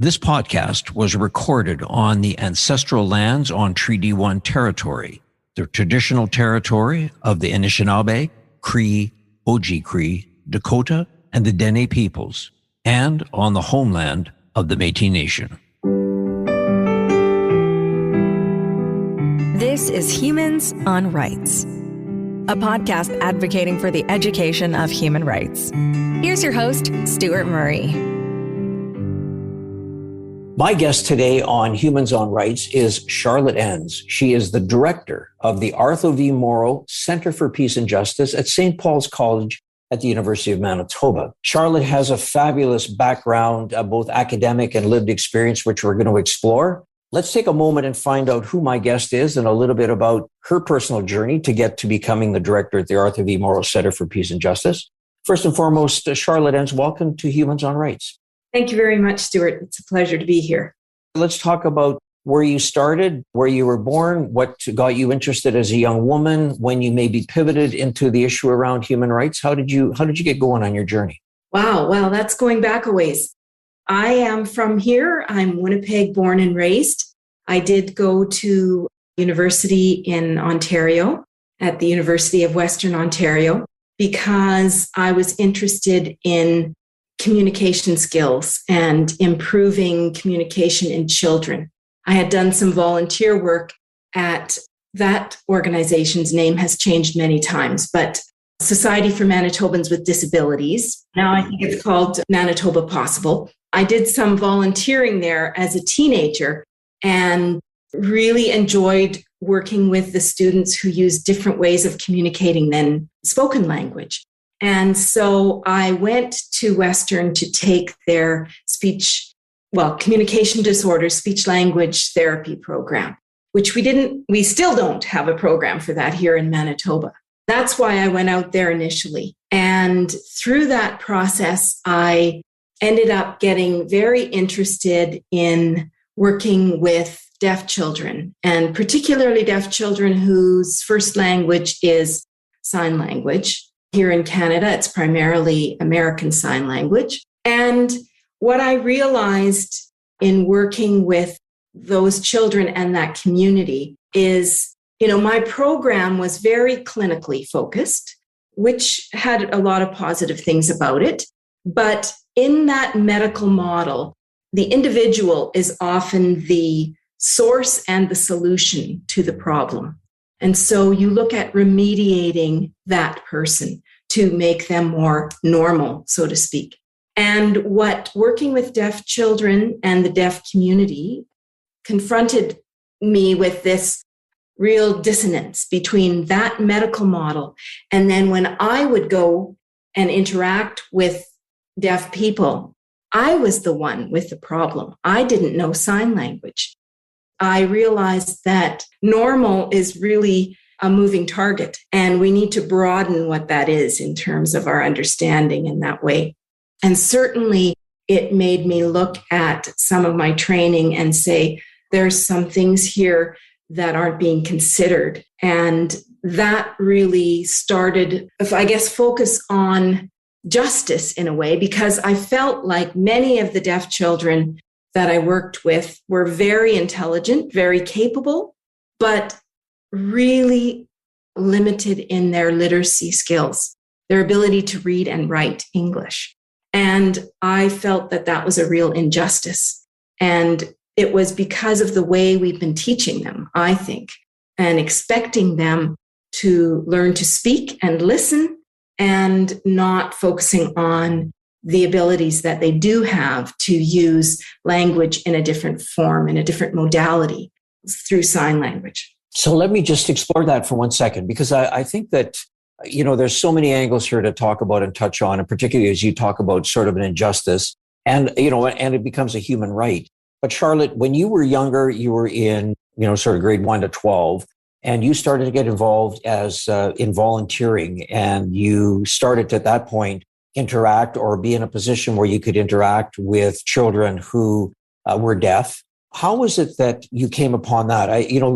This podcast was recorded on the ancestral lands on Treaty 1 territory, the traditional territory of the Anishinaabe, Cree, Oji-Cree, Dakota, and the Dene peoples, and on the homeland of the Métis Nation. This is Humans on Rights, a podcast advocating for the education of human rights. Here's your host, Stuart Murray. My guest today on Humans on Rights is Charlotte Enns. She is the director of the Arthur V. Mauro Centre for Peace and Justice at St. Paul's College at the University of Manitoba. Charlotte has a fabulous background, both academic and lived experience, which we're going to explore. Let's take a moment and find out who my guest is and a little bit about her personal journey to get to becoming the director at the Arthur V. Mauro Centre for Peace and Justice. First and foremost, Charlotte Enns, welcome to Humans on Rights. Thank you very much, Stuart. It's a pleasure to be here. Let's talk about where you started, where you were born, what got you interested as a young woman, when you maybe pivoted into the issue around human rights. How did you get going on your journey? Wow, well, that's going back a ways. I am from here. I'm Winnipeg born and raised. I did go to university in Ontario at the University of Western Ontario because I was interested in communication skills and improving communication in children. I had done some volunteer work at that organization's name has changed many times, but Society for Manitobans with Disabilities. Now I think it's called Manitoba Possible. I did some volunteering there as a teenager and really enjoyed working with the students who use different ways of communicating than spoken language. And so I went to Western to take their communication disorders, speech language therapy program, which we still don't have a program for that here in Manitoba. That's why I went out there initially. And through that process, I ended up getting very interested in working with deaf children, and particularly deaf children whose first language is sign language. Here in Canada, it's primarily American Sign Language. And what I realized in working with those children and that community is, my program was very clinically focused, which had a lot of positive things about it. But in that medical model, the individual is often the source and the solution to the problem. And so you look at remediating that person to make them more normal, so to speak. And what working with deaf children and the deaf community confronted me with this real dissonance between that medical model and then when I would go and interact with deaf people, I was the one with the problem. I didn't know sign language. I realized that normal is really a moving target, and we need to broaden what that is in terms of our understanding in that way. And certainly it made me look at some of my training and say, there's some things here that aren't being considered. And that really started, focus on justice in a way, because I felt like many of the deaf children that I worked with were very intelligent, very capable, but really limited in their literacy skills, their ability to read and write English. And I felt that that was a real injustice. And it was because of the way we've been teaching them, I think, and expecting them to learn to speak and listen and not focusing on the abilities that they do have to use language in a different form, in a different modality through sign language. So let me just explore that for 1 second, because I think that, there's so many angles here to talk about and touch on, and particularly as you talk about sort of an injustice and it becomes a human right. But Charlotte, when you were younger, you were in, sort of grade 1 to 12, and you started to get involved in volunteering, and you started to, at that point, interact or be in a position where you could interact with children who were deaf. How was it that you came upon that?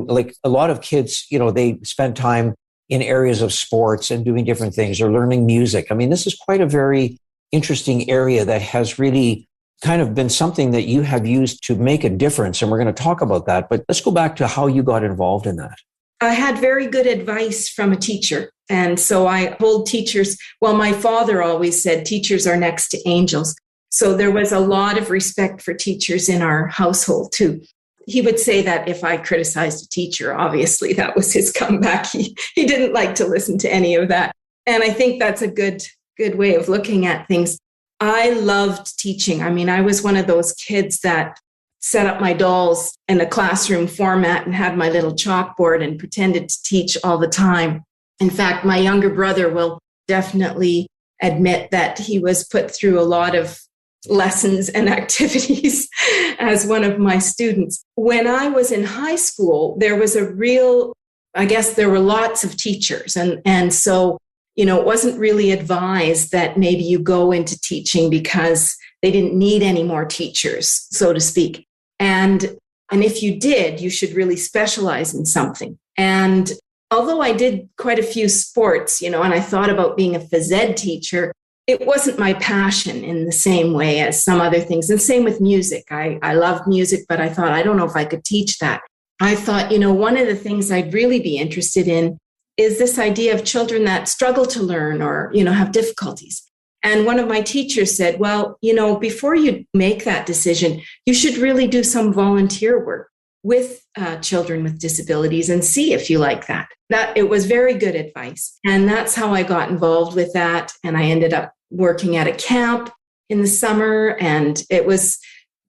Like a lot of kids, they spend time in areas of sports and doing different things or learning music. I mean, this is quite a very interesting area that has really kind of been something that you have used to make a difference. And we're going to talk about that. But let's go back to how you got involved in that. I had very good advice from a teacher. And so I told teachers, well, my father always said teachers are next to angels. So there was a lot of respect for teachers in our household too. He would say that if I criticized a teacher, obviously that was his comeback. He didn't like to listen to any of that. And I think that's a good way of looking at things. I loved teaching. I mean, I was one of those kids that set up my dolls in a classroom format and had my little chalkboard and pretended to teach all the time. In fact, my younger brother will definitely admit that he was put through a lot of lessons and activities as one of my students. When I was in high school, there was there were lots of teachers. And so, it wasn't really advised that maybe you go into teaching because they didn't need any more teachers, so to speak. And if you did, you should really specialize in something. And although I did quite a few sports, and I thought about being a phys ed teacher, it wasn't my passion in the same way as some other things. And same with music. I loved music, but I thought, I don't know if I could teach that. I thought, one of the things I'd really be interested in is this idea of children that struggle to learn or, have difficulties. And one of my teachers said, well, before you make that decision, you should really do some volunteer work with children with disabilities and see if you like that. It was very good advice. And that's how I got involved with that. And I ended up working at a camp in the summer. And it was,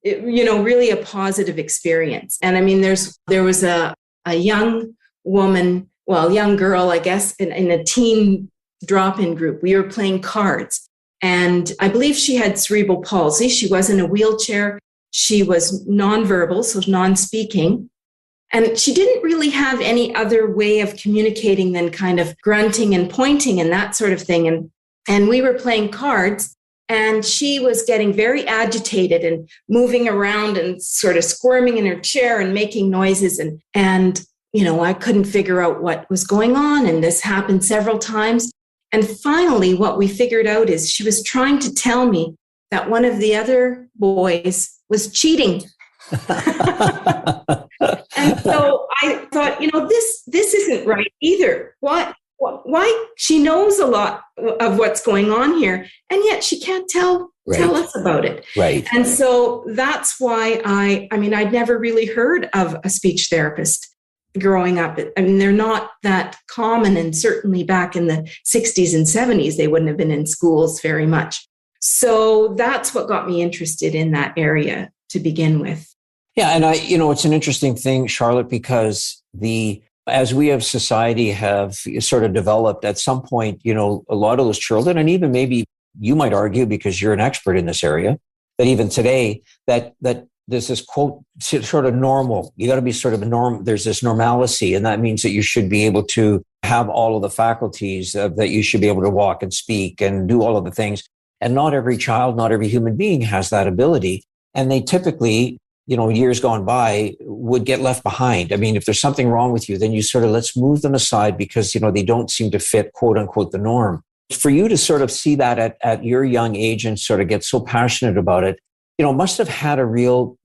really a positive experience. And I mean, there was a young woman, young girl, I guess, in a teen drop-in group. We were playing cards. And I believe she had cerebral palsy. She was in a wheelchair. She was nonverbal, so non-speaking. And she didn't really have any other way of communicating than kind of grunting and pointing and that sort of thing. And we were playing cards, and she was getting very agitated and moving around and sort of squirming in her chair and making noises. And I couldn't figure out what was going on. And this happened several times. And finally, what we figured out is she was trying to tell me that one of the other boys was cheating. And so I thought, this isn't right either. Why? She knows a lot of what's going on here, and yet she can't tell us about it. Right. And so that's why I'd never really heard of a speech therapist growing up. I mean, they're not that common, and certainly back in the 60s and 70s, they wouldn't have been in schools very much. So that's what got me interested in that area to begin with. Yeah. And it's an interesting thing, Charlotte, because as we as society have sort of developed at some point, a lot of those children, and even maybe you might argue, because you're an expert in this area, that even today that there's this quote, sort of normal. You got to be sort of a norm. There's this normalcy. And that means that you should be able to have all of the faculties, that you should be able to walk and speak and do all of the things. And not every child, not every human being has that ability. And they typically, years gone by, would get left behind. I mean, if there's something wrong with you, then you sort of, let's move them aside because, they don't seem to fit, quote unquote, the norm. For you to sort of see that at your young age and sort of get so passionate about it, must have had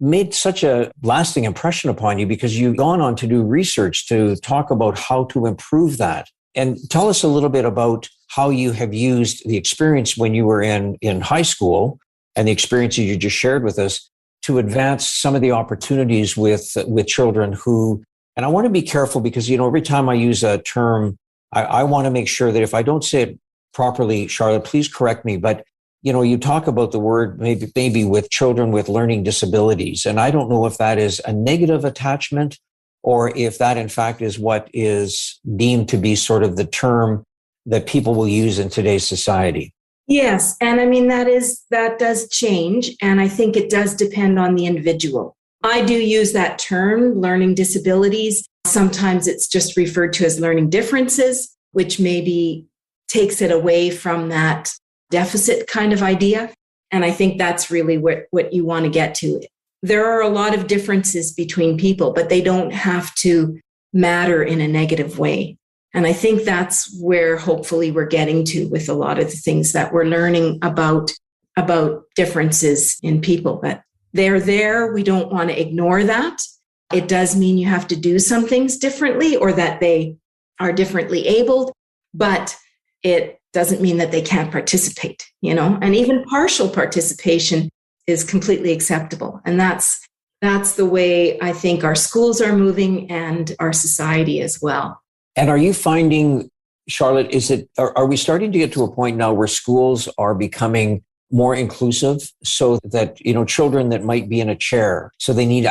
made such a lasting impression upon you, because you've gone on to do research to talk about how to improve that. And tell us a little bit about how you have used the experience when you were in high school and the experiences you just shared with us to advance some of the opportunities with children who, and I want to be careful because, every time I use a term, I want to make sure that if I don't say it properly, Charlotte, please correct me. But you talk about the word maybe with children with learning disabilities. And I don't know if that is a negative attachment or if that, in fact, is what is deemed to be sort of the term that people will use in today's society. Yes. And I mean, that does change. And I think it does depend on the individual. I do use that term, learning disabilities. Sometimes it's just referred to as learning differences, which maybe takes it away from that deficit kind of idea. And I think that's really what you want to get to. There are a lot of differences between people, but they don't have to matter in a negative way. And I think that's where hopefully we're getting to with a lot of the things that we're learning about about differences in people, but they're there. We don't want to ignore that. It does mean you have to do some things differently or that they are differently abled, but it doesn't mean that they can't participate, and even partial participation is completely acceptable. And that's the way I think our schools are moving and our society as well. And are you finding, Charlotte, are we starting to get to a point now where schools are becoming more inclusive so that, children that might be in a chair, so they need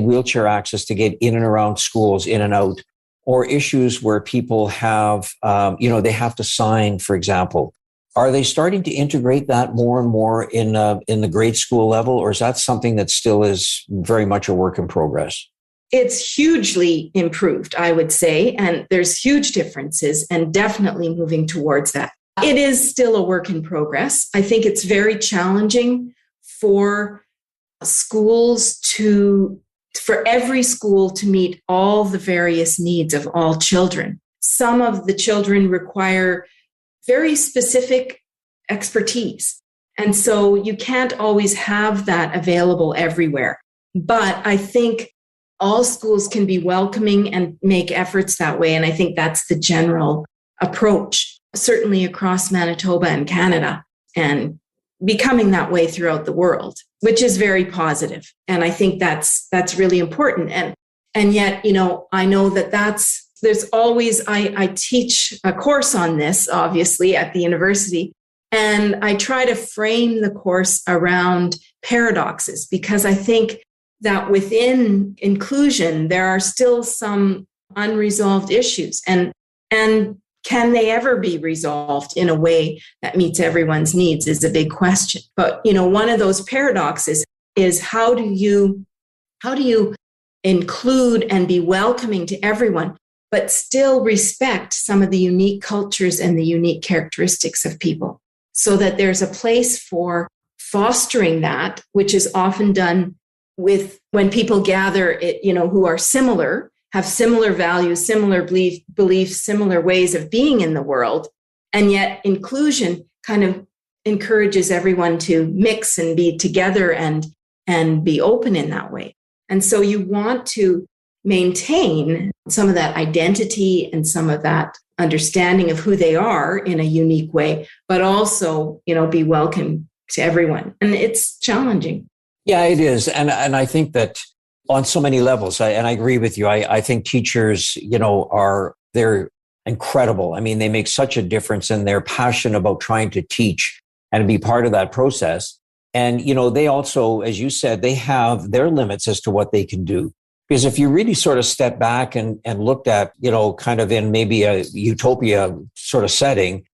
wheelchair access to get in and around schools, in and out, or issues where people have, they have to sign, for example. Are they starting to integrate that more and more in the grade school level, or is that something that still is very much a work in progress? It's hugely improved, I would say, and there's huge differences and definitely moving towards that. It is still a work in progress. I think it's very challenging for schools for every school to meet all the various needs of all children. Some of the children require very specific expertise. And so you can't always have that available everywhere. But I think all schools can be welcoming and make efforts that way. And I think that's the general approach, certainly across Manitoba and Canada, and becoming that way throughout the world, which is very positive. And I think that's really important. And yet, I know there's always, I teach a course on this, obviously, at the university. And I try to frame the course around paradoxes, because I think that within inclusion, there are still some unresolved issues. And can they ever be resolved in a way that meets everyone's needs is a big question. But, one of those paradoxes is how do you include and be welcoming to everyone, but still respect some of the unique cultures and the unique characteristics of people, so that there's a place for fostering that, which is often done with when people gather, who are similar, have similar values, similar beliefs, similar ways of being in the world. And yet inclusion kind of encourages everyone to mix and be together and be open in that way. And so you want to maintain some of that identity and some of that understanding of who they are in a unique way, but also, be welcome to everyone. And it's challenging. Yeah, it is. And I think that on so many levels, and I agree with you. I think teachers, they're incredible. I mean, they make such a difference, and they're passionate about trying to teach and be part of that process. And, they also, as you said, they have their limits as to what they can do. Because if you really sort of step back and looked at, kind of in maybe a utopia sort of setting,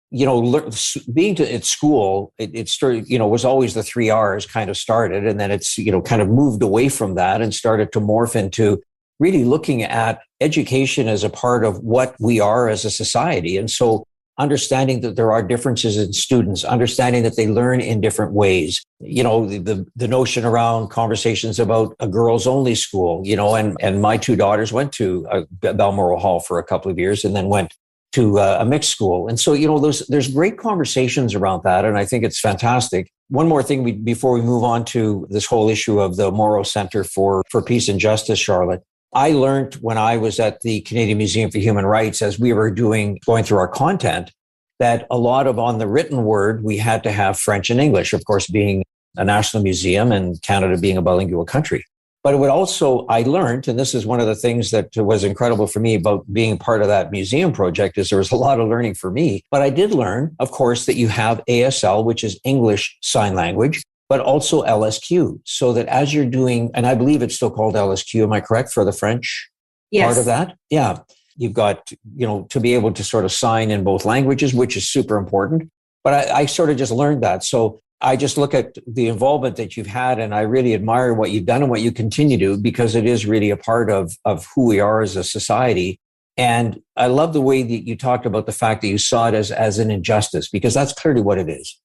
being at school, it started, was always the 3 R's kind of started. And then it's, kind of moved away from that and started to morph into really looking at education as a part of what we are as a society. And so understanding that there are differences in students, understanding that they learn in different ways, the notion around conversations about a girls only school, and my 2 daughters went to Balmoral Hall for a couple of years and then went to a mixed school. And so, there's great conversations around that. And I think it's fantastic. One more thing before we move on to this whole issue of the Mauro Centre for Peace and Justice, Charlotte. I learned when I was at the Canadian Museum for Human Rights, as we were going through our content, that a lot of on the written word, we had to have French and English, of course, being a national museum and Canada being a bilingual country. But it would also, I learned, and this is one of the things that was incredible for me about being part of that museum project, is there was a lot of learning for me. But I did learn, of course, that you have ASL, which is English Sign Language, but also LSQ. So that as you're doing, and I believe it's still called LSQ, am I correct, for the French part of that? Yeah. You've got, to be able to sort of sign in both languages, which is super important. But I sort of just learned that. So I just look at the involvement that you've had, and I really admire what you've done and what you continue to do, because it is really a part of who we are as a society. And I love the way that you talked about the fact that you saw it as an injustice, because that's clearly what it is.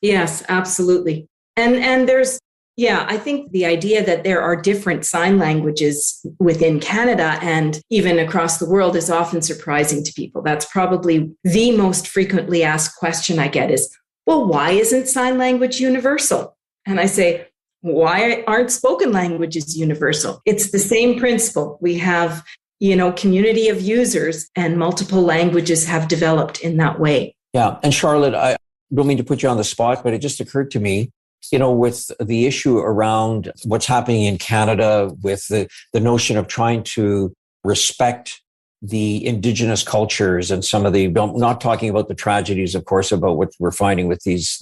Yes, absolutely. And there's, I think the idea that there are different sign languages within Canada and even across the world is often surprising to people. That's probably the most frequently asked question I get is, well, why isn't sign language universal? And I say, why aren't spoken languages universal? It's the same principle. We have, community of users, and multiple languages have developed in that way. Yeah. And Charlotte, I don't mean to put you on the spot, but it just occurred to me, with the issue around what's happening in Canada with the notion of trying to respect the indigenous cultures and some of the, not talking about the tragedies, of course, about what we're finding with these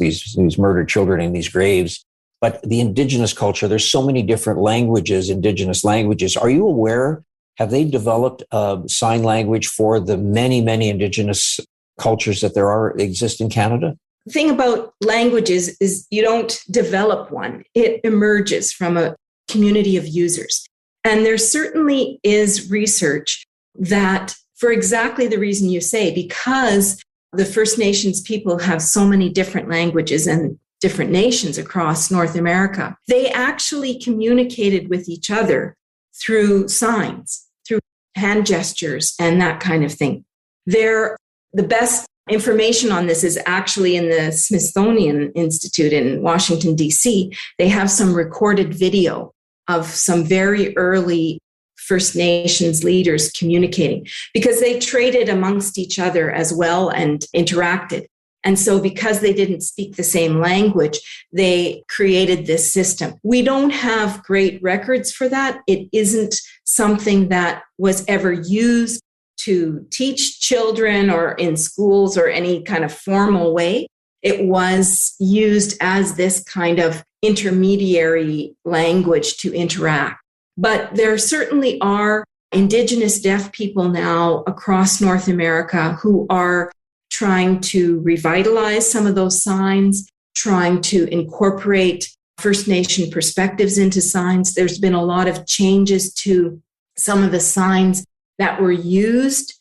murdered children in these graves, but the indigenous culture. There's so many different languages, indigenous languages. Are you aware, have they developed sign language for the many, many indigenous cultures that exist in Canada? The thing about languages is you don't develop one. It emerges from a community of users. And there certainly is research that, for exactly the reason you say, because the First Nations people have so many different languages and different nations across North America, they actually communicated with each other through signs, through hand gestures and that kind of thing. The best information on this is actually in the Smithsonian Institute in Washington, D.C. They have some recorded video of some very early First Nations leaders communicating, because they traded amongst each other as well and interacted. And so because they didn't speak the same language, they created this system. We don't have great records for that. It isn't something that was ever used to teach children or in schools or any kind of formal way. It was used as this kind of intermediary language to interact. But there certainly are Indigenous deaf people now across North America who are trying to revitalize some of those signs, trying to incorporate First Nation perspectives into signs. There's been a lot of changes to some of the signs that were used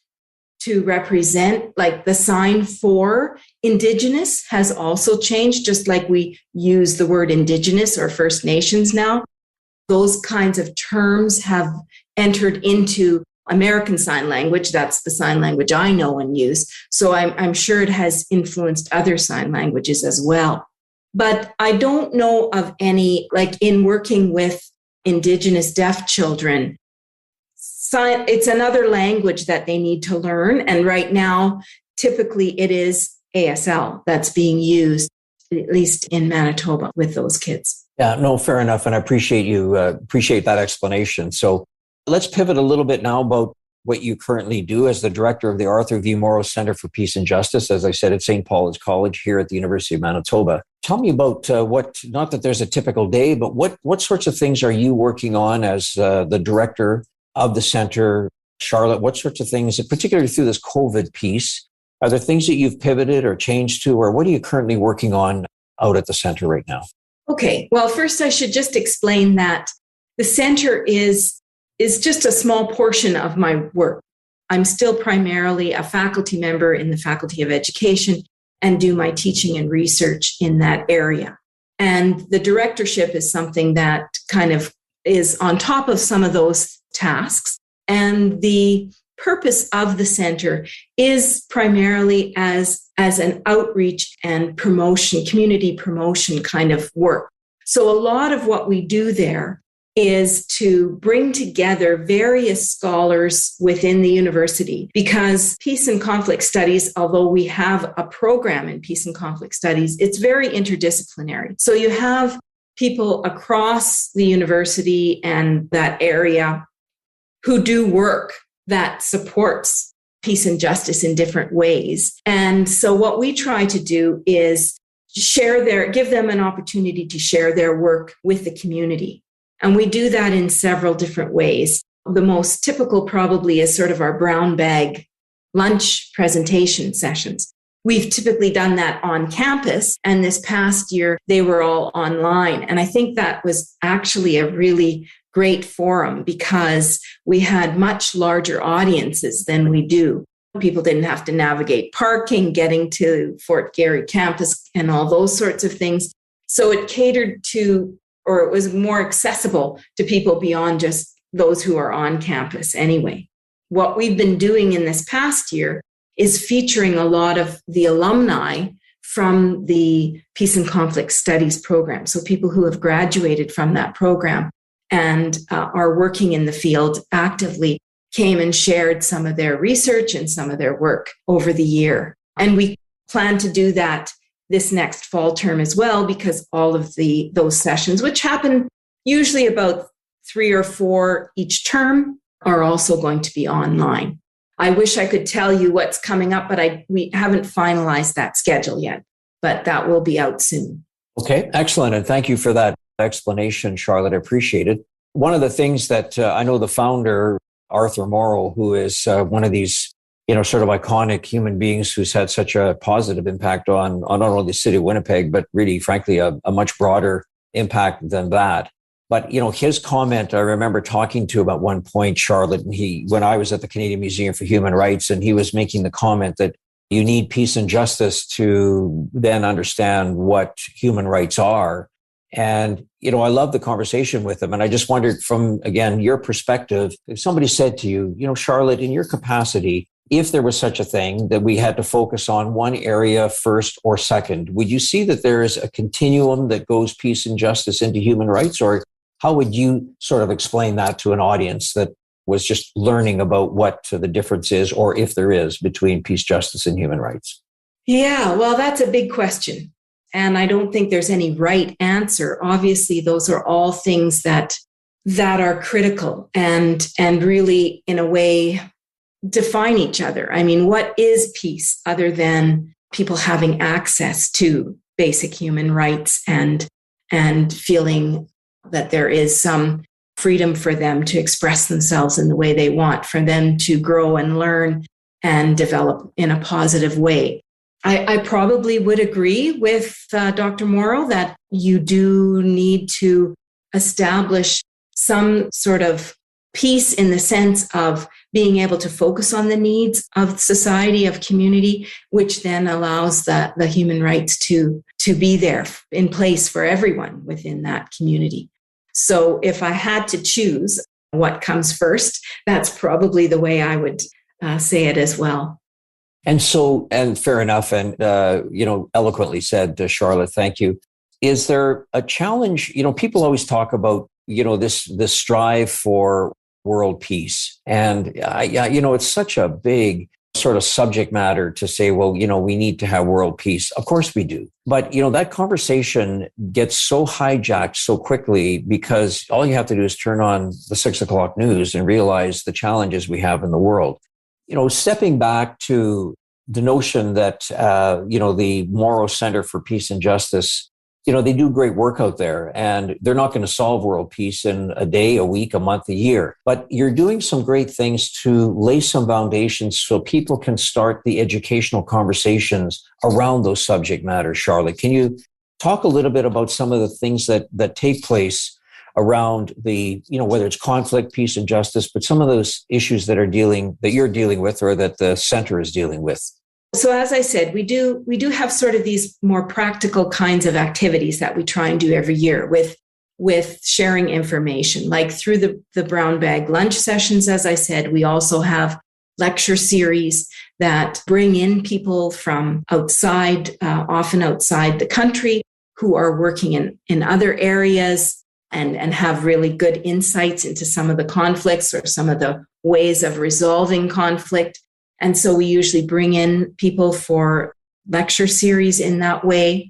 to represent, like the sign for Indigenous has also changed, just like we use the word Indigenous or First Nations now. Those kinds of terms have entered into American Sign Language. That's the sign language I know and use. So I'm sure it has influenced other sign languages as well. But I don't know of any, like in working with Indigenous deaf children, it's another language that they need to learn. And right now, typically it is ASL that's being used, at least in Manitoba, with those kids. Yeah, no, fair enough. And I appreciate that explanation. So let's pivot a little bit now about what you currently do as the director of the Arthur V. Mauro Centre for Peace and Justice, as I said, at St. Paul's College here at the University of Manitoba. Tell me about not that there's a typical day, but what sorts of things are you working on as the director of the center? Charlotte, what sorts of things, particularly through this COVID piece, are there things that you've pivoted or changed to, or what are you currently working on out at the center right now? Okay, well, first I should just explain that the center is just a small portion of my work. I'm still primarily a faculty member in the Faculty of Education and do my teaching and research in that area. And the directorship is something that kind of is on top of some of those tasks. And the purpose of the center is primarily as an outreach and promotion, community promotion kind of work. So a lot of what we do there is to bring together various scholars within the university, because peace and conflict studies, although we have a program in peace and conflict studies, it's very interdisciplinary. So you have people across the university and that area who do work that supports peace and justice in different ways. And so what we try to do is give them an opportunity to share their work with the community. And we do that in several different ways. The most typical probably is sort of our brown bag lunch presentation sessions. We've typically done that on campus, and this past year they were all online. And I think that was actually a really great forum because we had much larger audiences than we do. People didn't have to navigate parking, getting to Fort Garry campus and all those sorts of things. So it catered to, or it was more accessible to people beyond just those who are on campus anyway. What we've been doing in this past year is featuring a lot of the alumni from the Peace and Conflict Studies program. So people who have graduated from that program and are working in the field actively came and shared some of their research and some of their work over the year. And we plan to do that this next fall term as well, because all of those sessions, which happen usually about 3 or 4 each term, are also going to be online. I wish I could tell you what's coming up, but we haven't finalized that schedule yet, but that will be out soon. Okay, excellent. And thank you for that explanation, Charlotte. I appreciate it. One of the things that I know the founder, Arthur Mauro, who is one of these, sort of iconic human beings who's had such a positive impact on not only the city of Winnipeg, but really, frankly, a much broader impact than that. But, his comment, I remember talking to him at one point, Charlotte, and when I was at the Canadian Museum for Human Rights, and he was making the comment that you need peace and justice to then understand what human rights are. And, I love the conversation with him. And I just wondered from, again, your perspective, if somebody said to you, Charlotte, in your capacity, if there was such a thing that we had to focus on one area first or second, would you see that there is a continuum that goes peace and justice into human rights? Or how would you sort of explain that to an audience that was just learning about what the difference is, or if there is, between peace, justice, and human rights? Yeah, well, that's a big question. And I don't think there's any right answer. Obviously, those are all things that are critical and really, in a way, define each other. I mean, what is peace other than people having access to basic human rights and feeling that there is some freedom for them to express themselves in the way they want, for them to grow and learn and develop in a positive way. I probably would agree with Dr. Mauro that you do need to establish some sort of peace in the sense of being able to focus on the needs of society, of community, which then allows the human rights to be there in place for everyone within that community. So if I had to choose what comes first, that's probably the way I would say it as well. And fair enough. And, eloquently said, Charlotte, thank you. Is there a challenge? People always talk about, this strive for world peace. And, it's such a big sort of subject matter to say, well, we need to have world peace. Of course we do. But, that conversation gets so hijacked so quickly because all you have to do is turn on the 6 o'clock news and realize the challenges we have in the world. Stepping back to the notion that, the Mauro Centre for Peace and Justice, they do great work out there, and they're not going to solve world peace in a day, a week, a month, a year. But you're doing some great things to lay some foundations so people can start the educational conversations around those subject matters. Charlotte, can you talk a little bit about some of the things that take place around the, whether it's conflict, peace, and justice, but some of those issues that you're dealing with, or that the center is dealing with? So as I said, we do have sort of these more practical kinds of activities that we try and do every year with sharing information, like through the brown bag lunch sessions. As I said, we also have lecture series that bring in people from outside, often outside the country, who are working in other areas and have really good insights into some of the conflicts or some of the ways of resolving conflict. And so we usually bring in people for lecture series in that way.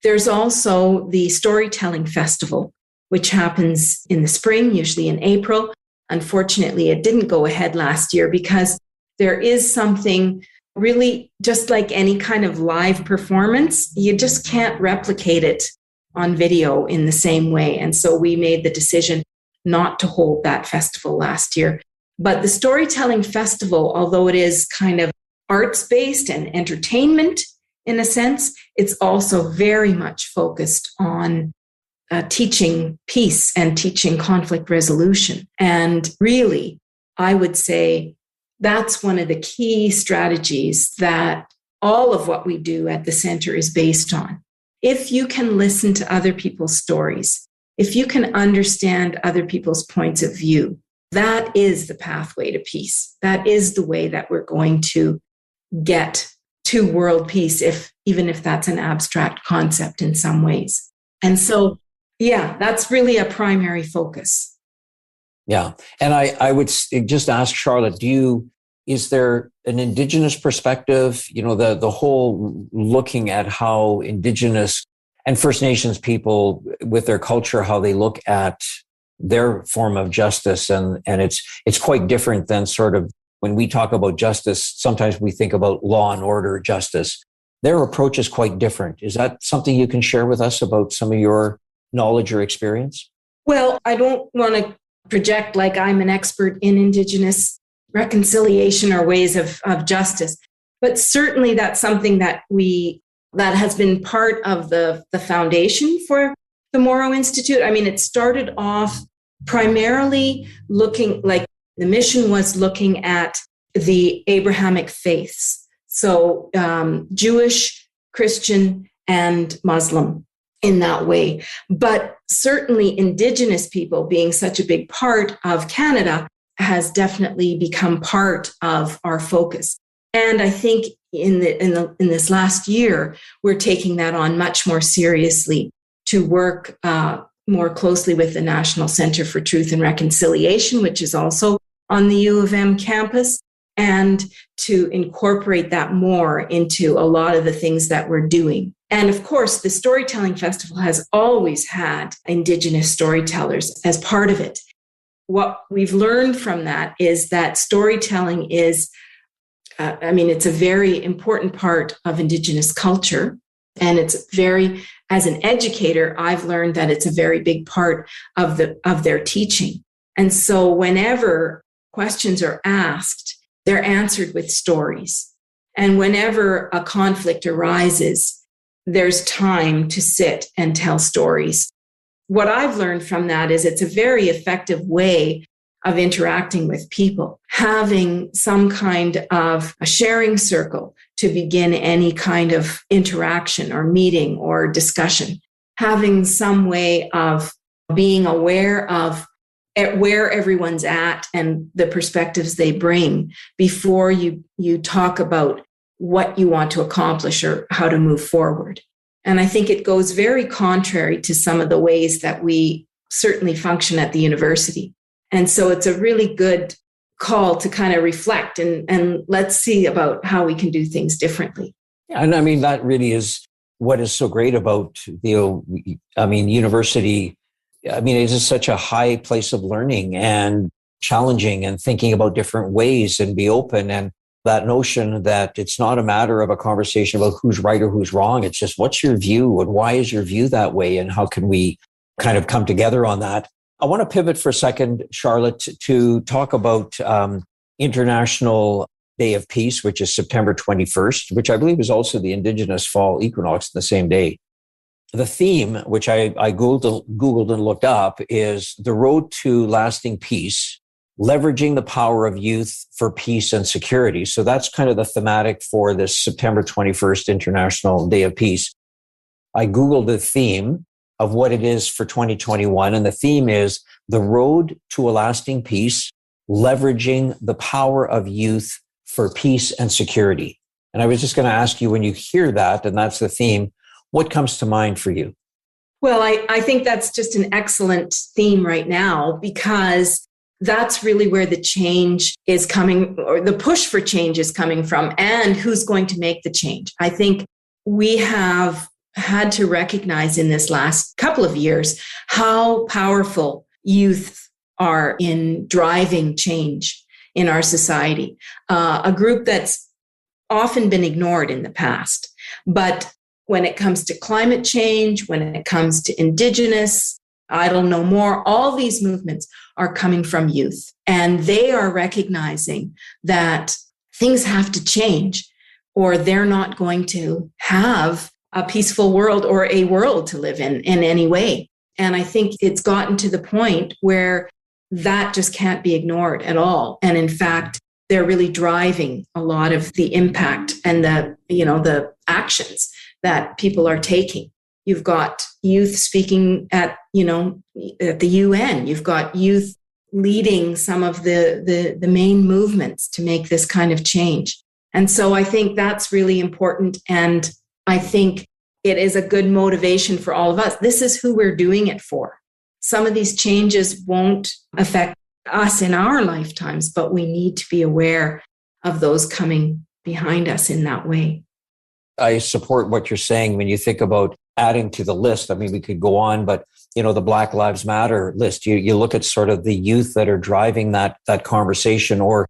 There's also the Storytelling Festival, which happens in the spring, usually in April. Unfortunately, it didn't go ahead last year because there is something really, just like any kind of live performance, you just can't replicate it on video in the same way. And so we made the decision not to hold that festival last year. But the Storytelling Festival, although it is kind of arts-based and entertainment in a sense, it's also very much focused on teaching peace and teaching conflict resolution. And really, I would say that's one of the key strategies that all of what we do at the center is based on. If you can listen to other people's stories, if you can understand other people's points of view, that is the pathway to peace. That is the way that we're going to get to world peace, even if that's an abstract concept in some ways. And so, yeah, that's really a primary focus. Yeah. And I would just ask Charlotte, is there an Indigenous perspective, the whole looking at how Indigenous and First Nations people with their culture, how they look at their form of justice. And it's quite different than sort of when we talk about justice, sometimes we think about law and order justice. Their approach is quite different. Is that something you can share with us about some of your knowledge or experience? Well, I don't want to project like I'm an expert in Indigenous reconciliation or ways of justice, but certainly that's something that has been part of the foundation for the Mauro Institute. I mean, it started off primarily looking like the mission was looking at the Abrahamic faiths. So Jewish, Christian, and Muslim in that way. But certainly Indigenous people being such a big part of Canada has definitely become part of our focus. And I think in this last year, we're taking that on much more seriously to work more closely with the National Centre for Truth and Reconciliation, which is also on the U of M campus, and to incorporate that more into a lot of the things that we're doing. And of course, the Storytelling Festival has always had Indigenous storytellers as part of it. What we've learned from that is that storytelling is, it's a very important part of Indigenous culture. And as an educator, I've learned that it's a very big part of their teaching. And so whenever questions are asked, they're answered with stories. And whenever a conflict arises, there's time to sit and tell stories. What I've learned from that is it's a very effective way of interacting with people, having some kind of a sharing circle to begin any kind of interaction or meeting or discussion, having some way of being aware of where everyone's at and the perspectives they bring before you talk about what you want to accomplish or how to move forward. And I think it goes very contrary to some of the ways that we certainly function at the university. And so it's a really good call to kind of reflect and let's see about how we can do things differently. And I mean, that really is what is so great about university. I mean, it is such a high place of learning and challenging and thinking about different ways and be open. And that notion that it's not a matter of a conversation about who's right or who's wrong. It's just, what's your view and why is your view that way? And how can we kind of come together on that? I want to pivot for a second, Charlotte, to talk about International Day of Peace, which is September 21st, which I believe is also the Indigenous Fall Equinox the same day. The theme, which I Googled and looked up, is The Road to Lasting Peace, Leveraging the Power of Youth for Peace and Security. So that's kind of the thematic for this September 21st International Day of Peace. I Googled the theme of what it is for 2021, and the theme is The Road to a Lasting Peace, Leveraging the Power of Youth for Peace and Security. And I was just going to ask you, when you hear that, and that's the theme, what comes to mind for you? Well, I think that's just an excellent theme right now, because that's really where the change is coming, or the push for change is coming from, and who's going to make the change. I think we have had to recognize in this last couple of years how powerful youth are in driving change in our society. A group that's often been ignored in the past, but when it comes to climate change, when it comes to Indigenous, Idle No More, all these movements are coming from youth. And they are recognizing that things have to change, or they're not going to have a peaceful world or a world to live in any way. And I think it's gotten to the point where that just can't be ignored at all. And in fact, they're really driving a lot of the impact and the actions that people are taking. You've got youth speaking at the UN. You've got youth leading some of the main movements to make this kind of change. And so I think that's really important. And I think it is a good motivation for all of us. This is who we're doing it for. Some of these changes won't affect us in our lifetimes, but we need to be aware of those coming behind us in that way. I support what you're saying when you think about adding to the list. I mean, we could go on, but the Black Lives Matter list, you look at sort of the youth that are driving that conversation, or,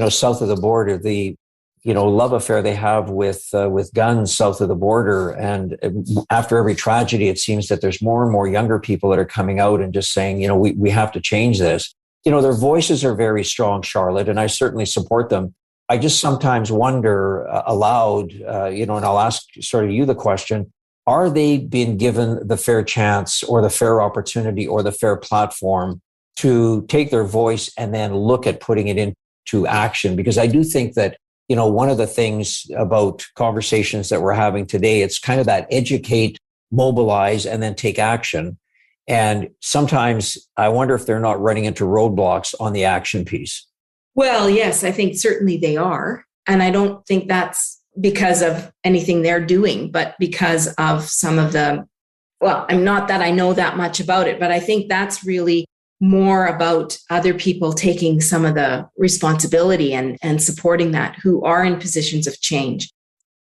south of the border, the, love affair they have with guns south of the border. And after every tragedy, it seems that there's more and more younger people that are coming out and just saying, we have to change this. Their voices are very strong, Charlotte, and I certainly support them. I just sometimes wonder aloud, and I'll ask sort of you the question, are they being given the fair chance or the fair opportunity or the fair platform to take their voice and then look at putting it into action? Because I do think that, one of the things about conversations that we're having today, it's kind of that educate, mobilize, and then take action. And sometimes I wonder if they're not running into roadblocks on the action piece. Well, yes, I think certainly they are. And I don't think that's because of anything they're doing, but because of some of I'm not that I know that much about it, but I think that's really more about other people taking some of the responsibility and supporting that, who are in positions of change.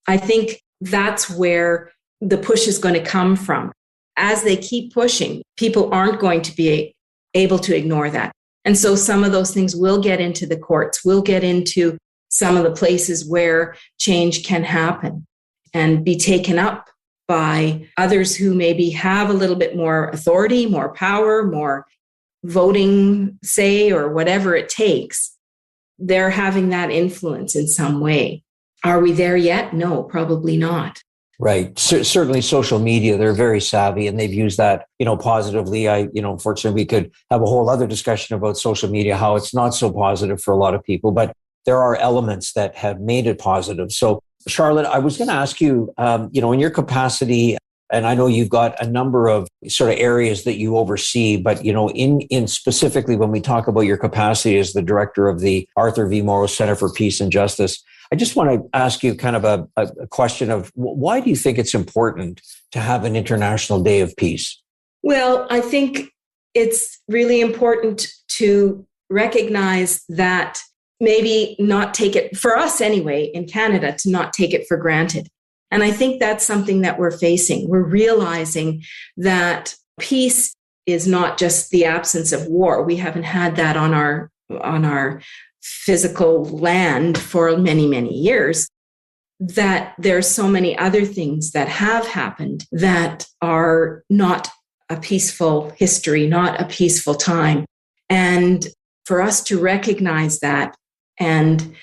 I think that's where the push is going to come from. As they keep pushing, people aren't going to be able to ignore that. And so some of those things will get into the courts, will get into some of the places where change can happen and be taken up by others who maybe have a little bit more authority, more power, more voting say, or whatever it takes. They're having that influence in some way. Are we there yet? No, probably not. Right. Certainly social media, they're very savvy and they've used that, positively. Unfortunately, we could have a whole other discussion about social media, how it's not so positive for a lot of people, but there are elements that have made it positive. So Charlotte, I was going to ask you, in your capacity, and I know you've got a number of sort of areas that you oversee, but, in specifically when we talk about your capacity as the director of the Arthur V. Mauro Centre for Peace and Justice, I just want to ask you kind of a question of why do you think it's important to have an International Day of Peace? Well, I think it's really important to recognize that, maybe not take it, for us anyway, in Canada, to not take it for granted. And I think that's something that we're facing. We're realizing that peace is not just the absence of war. We haven't had that on our physical land for many, many years, that there's so many other things that have happened that are not a peaceful history, not a peaceful time. And for us to recognize that and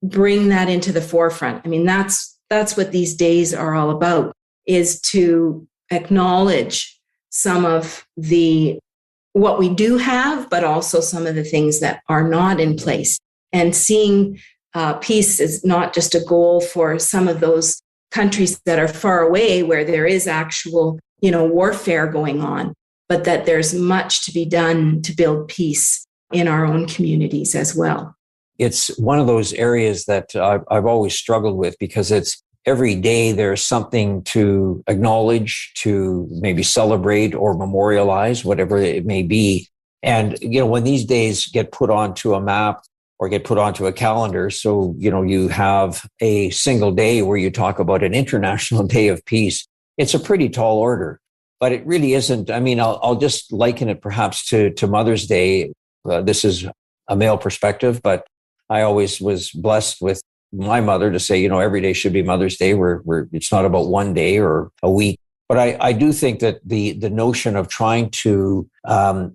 bring that into the forefront, I mean, that's what these days are all about, is to acknowledge some of what we do have, but also some of the things that are not in place. And seeing peace is not just a goal for some of those countries that are far away where there is actual, warfare going on, but that there's much to be done to build peace in our own communities as well. It's one of those areas that I've always struggled with, because it's every day there's something to acknowledge, to maybe celebrate or memorialize, whatever it may be. And, when these days get put onto a map or get put onto a calendar, so, you have a single day where you talk about an International Day of Peace, it's a pretty tall order, but it really isn't. I mean, I'll just liken it perhaps to Mother's Day. This is a male perspective, but I always was blessed with my mother to say, every day should be Mother's Day, where it's not about one day or a week. But I do think that the notion of trying to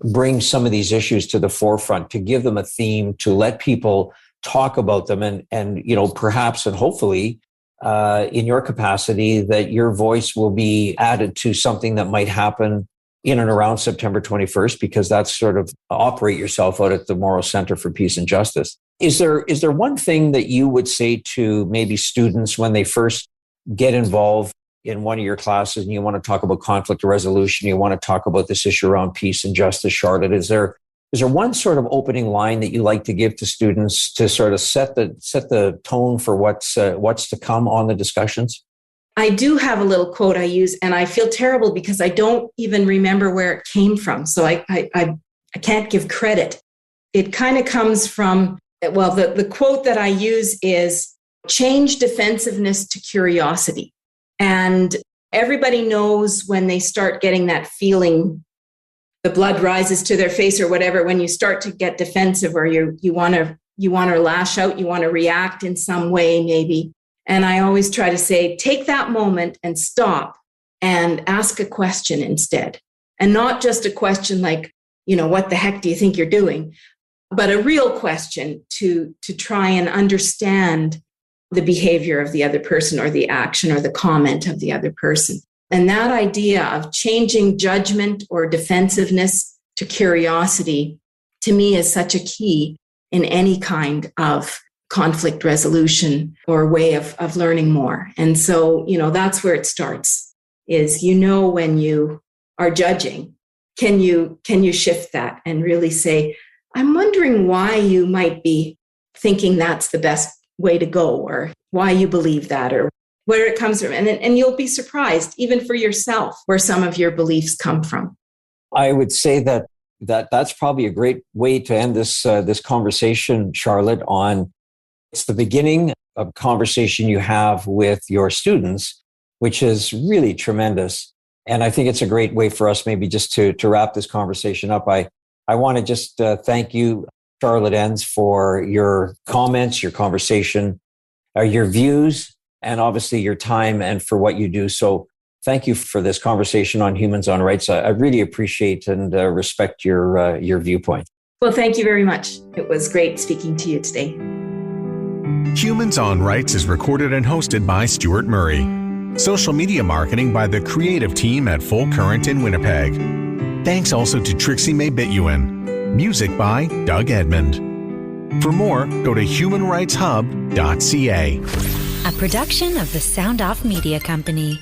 bring some of these issues to the forefront, to give them a theme, to let people talk about them, and perhaps and hopefully in your capacity, that your voice will be added to something that might happen in and around September 21st, because that's sort of operate yourself out at the Mauro Centre for Peace and Justice. Is there one thing that you would say to maybe students when they first get involved in one of your classes and you want to talk about conflict resolution, you want to talk about this issue around peace and justice, Charlotte? Is there is there one sort of opening line that you like to give to students to sort of set the tone for what's to come on the discussions? I do have a little quote I use, and I feel terrible because I don't even remember where it came from. So I can't give credit. It kind of comes from, well, the quote that I use is, change defensiveness to curiosity. And everybody knows when they start getting that feeling, the blood rises to their face or whatever, when you start to get defensive or you want to lash out, you want to react in some way maybe. And I always try to say, take that moment and stop and ask a question instead. And not just a question like, what the heck do you think you're doing? But a real question to try and understand the behavior of the other person or the action or the comment of the other person. And that idea of changing judgment or defensiveness to curiosity, to me, is such a key in any kind of conflict resolution or way of learning more. And so, that's where it starts, is, when you are judging, can you shift that and really say, I'm wondering why you might be thinking that's the best way to go, or why you believe that, or where it comes from. And you'll be surprised, even for yourself, where some of your beliefs come from. I would say that's probably a great way to end this conversation, Charlotte, on it's the beginning of a conversation you have with your students, which is really tremendous. And I think it's a great way for us maybe just to wrap this conversation up. I want to just thank you, Charlotte Enns, for your comments, your conversation, your views, and obviously your time and for what you do. So thank you for this conversation on Humans on Rights. I really appreciate and respect your viewpoint. Well, thank you very much. It was great speaking to you today. Humans on Rights is recorded and hosted by Stuart Murray. Social media marketing by the creative team at Full Current in Winnipeg. Thanks also to Trixie May Bituin. Music by Doug Edmond. For more, go to humanrightshub.ca. A production of the Sound Off Media Company.